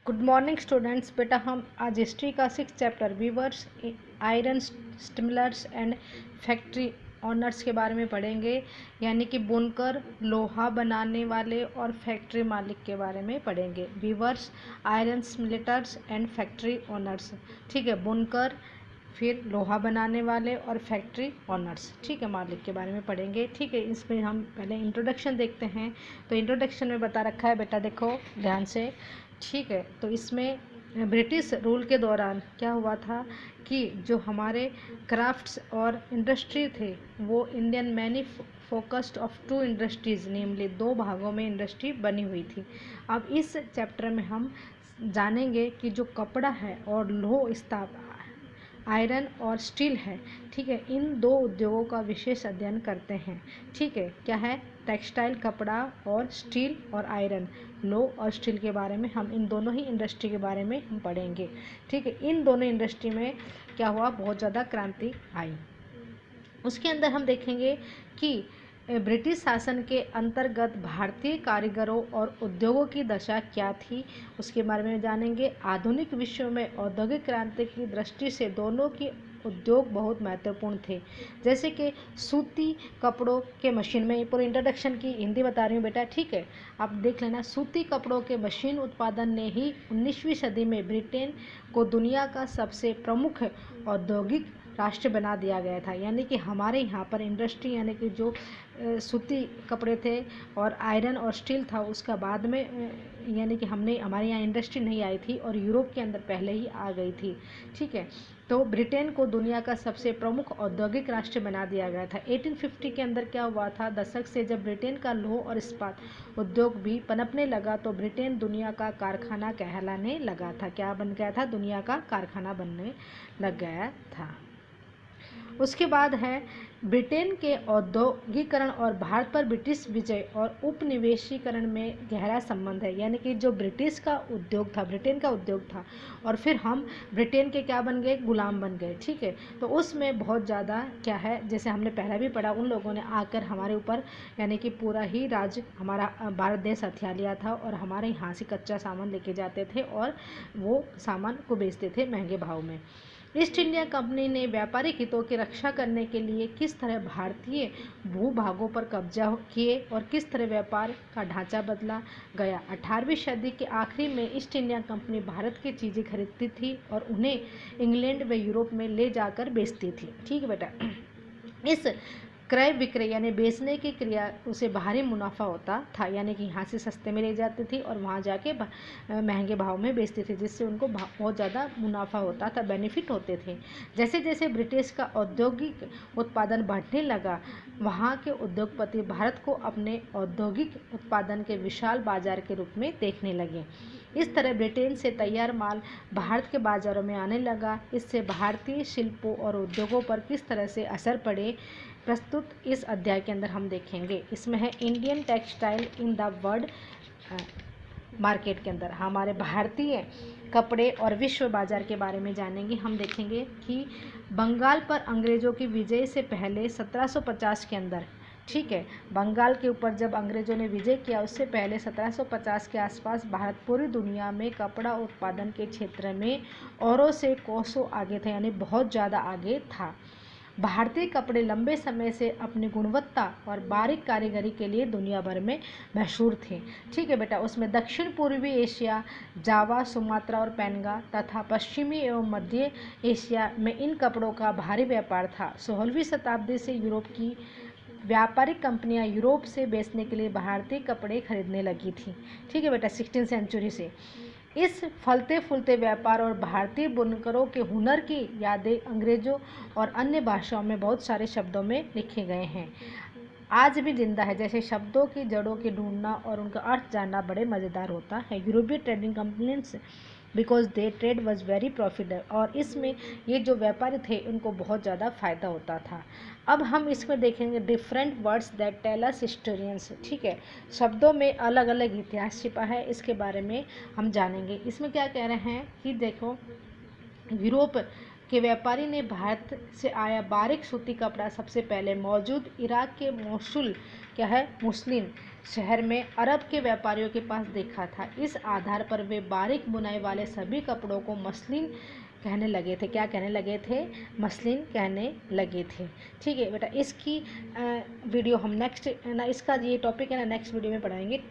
Good morning students. बेटा हम आज हिस्ट्री का 6 chapter weavers, iron smelters and factory owners के बारे में पढ़ेंगे। यानी कि बुनकर, लोहा बनाने वाले और फैक्ट्री मालिक के बारे में पढ़ेंगे। Weavers, iron smelters and factory owners. ठीक है, बुनकर, फिर लोहा बनाने वाले और फैक्ट्री ऑनर्स, ठीक है, मालिक के बारे में पढ़ेंगे। ठीक है, इसमें हम पहले इंट्रोडक्शन देखते हैं। तो इंट्रोडक्शन में बता रखा है, बेटा देखो ध्यान से। ठीक है, तो इसमें ब्रिटिश रूल के दौरान क्या हुआ था कि जो हमारे क्राफ्ट्स और इंडस्ट्री थे वो Indian many focused of two industries, namely 2 भागों में इंडस्ट्री बनी हुई थी। अब इस चैप्टर में हम जानेंगे कि जो कपड़ा है और लौह इस्पात, आयरन और स्टील है, ठीक है, इन 2 उद्योगों का विशेष अध्ययन करते हैं। ठीक है, क्या है, टेक्सटाइल, कपड़ा और स्टील और आयरन, लौह और स्टील के बारे में हम इन दोनों ही इंडस्ट्री के बारे में हम पढ़ेंगे। ठीक है, इन दोनों इंडस्ट्री में क्या हुआ, बहुत ज़्यादा क्रांति आई। उसके अंदर हम देखेंगे कि ब्रिटिश शासन के अंतर्गत भारतीय कारीगरों और उद्योगों की दशा क्या थी, उसके बारे में जानेंगे। आधुनिक विश्व में औद्योगिक क्रांति की दृष्टि से दोनों की उद्योग बहुत महत्वपूर्ण थे। जैसे कि सूती कपड़ों के मशीन में, पूरी इंट्रोडक्शन की हिंदी बता रही हूँ बेटा, ठीक है, आप देख लेना। सूती कपड़ों के मशीन उत्पादन ने ही 19वीं सदी में ब्रिटेन को दुनिया का सबसे प्रमुख औद्योगिक राष्ट्र बना दिया गया था। यानी कि हमारे यहाँ पर इंडस्ट्री, यानी कि जो सूती कपड़े थे और आयरन और स्टील था, उसका बाद में यानी कि हमारे यहाँ इंडस्ट्री नहीं आई थी और यूरोप के अंदर पहले ही आ गई थी। ठीक है, तो ब्रिटेन को दुनिया का सबसे प्रमुख औद्योगिक राष्ट्र बना दिया गया था। 1850 के अंदर क्या हुआ था, दशक से जब ब्रिटेन का लौह और इस्पात उद्योग भी पनपने लगा तो ब्रिटेन दुनिया का कारखाना कहलाने लगा था। क्या बन गया था, दुनिया का कारखाना बनने लग गया था। उसके बाद है ब्रिटेन के औद्योगिकरण और भारत पर ब्रिटिश विजय और उपनिवेशीकरण में गहरा संबंध है। यानी कि जो ब्रिटिश का उद्योग था, ब्रिटेन का उद्योग था, और फिर हम ब्रिटेन के क्या बन गए, गुलाम बन गए। ठीक है, तो उसमें बहुत ज़्यादा क्या है, जैसे हमने पहले भी पढ़ा, उन लोगों ने आकर हमारे ऊपर यानी कि पूरा ही राज्य, हमारा भारत देश हथिया लिया था और हमारे यहाँ से कच्चा सामान लेके जाते थे और वो सामान को बेचते थे महंगे भाव में। ईस्ट इंडिया कंपनी ने व्यापारिक हितों की रक्षा करने के लिए किस तरह भारतीय भूभागों पर कब्जा किए और किस तरह व्यापार का ढांचा बदला गया। 18वीं सदी के आखिरी में ईस्ट इंडिया कंपनी भारत की चीज़ें खरीदती थी और उन्हें इंग्लैंड व यूरोप में ले जाकर बेचती थी। ठीक है बेटा, इस क्रय विक्रय यानी बेचने की क्रिया उसे बाहरी मुनाफा होता था। यानी कि यहाँ से सस्ते में ले जाती थी और वहाँ जाके महंगे भाव में बेचती थी, जिससे उनको बहुत ज़्यादा मुनाफा होता था, बेनिफिट होते थे। जैसे जैसे ब्रिटिश का औद्योगिक उत्पादन बढ़ने लगा, वहाँ के उद्योगपति भारत को अपने औद्योगिक उत्पादन के विशाल बाजार के रूप में देखने लगे। इस तरह ब्रिटेन से तैयार माल भारत के बाज़ारों में आने लगा। इससे भारतीय शिल्पों और उद्योगों पर किस तरह से असर पड़े, प्रस्तुत इस अध्याय के अंदर हम देखेंगे। इसमें है Indian textile in the world market के अंदर हमारे भारतीय कपड़े और विश्व बाजार के बारे में जानेंगे। हम देखेंगे कि बंगाल पर अंग्रेज़ों की विजय से पहले 1750 के अंदर, ठीक है, बंगाल के ऊपर जब अंग्रेज़ों ने विजय किया उससे पहले 1750 के आसपास भारत पूरी दुनिया में कपड़ा उत्पादन के क्षेत्र में औरों से कोसों आगे था, यानी बहुत ज़्यादा आगे था। भारतीय कपड़े लंबे समय से अपनी गुणवत्ता और बारीक कारीगरी के लिए दुनिया भर में मशहूर थे। ठीक है बेटा, उसमें दक्षिण पूर्वी एशिया, जावा, सुमात्रा और पेंगा तथा पश्चिमी एवं मध्य एशिया में इन कपड़ों का भारी व्यापार था। 16वीं शताब्दी से यूरोप की व्यापारिक कंपनियां यूरोप से बेचने के लिए भारतीय कपड़े खरीदने लगी थी। ठीक है बेटा, 16वीं सेंचुरी से इस फलते फूलते व्यापार और भारतीय बुनकरों के हुनर की यादें अंग्रेजों और अन्य भाषाओं में बहुत सारे शब्दों में लिखे गए हैं, आज भी जिंदा है। जैसे शब्दों की जड़ों की ढूंढना और उनका अर्थ जानना बड़े मज़ेदार होता है। European trading companies because they trade was very profitable, और इसमें ये जो व्यापारी थे उनको बहुत ज़्यादा फ़ायदा होता था। अब हम इसमें देखेंगे different words that tell us historians. ठीक है, शब्दों में अलग अलग इतिहास छिपा है, इसके बारे में हम जानेंगे। इसमें क्या कह रहे हैं कि देखो, यूरोप के व्यापारी ने भारत से आया बारीक सूती कपड़ा सबसे पहले मौजूद इराक के मोसुल क्या है मुस्लिम शहर में अरब के व्यापारियों के पास देखा था। इस आधार पर वे बारीक बुनाई वाले सभी कपड़ों को मसलिन कहने लगे थे। क्या कहने लगे थे? मसलिन कहने लगे थे। ठीक है बेटा, इसकी वीडियो हम नेक्स्ट ना, इसका ये टॉपिक है ना नेक्स्ट वीडियो में पढ़ाएंगे।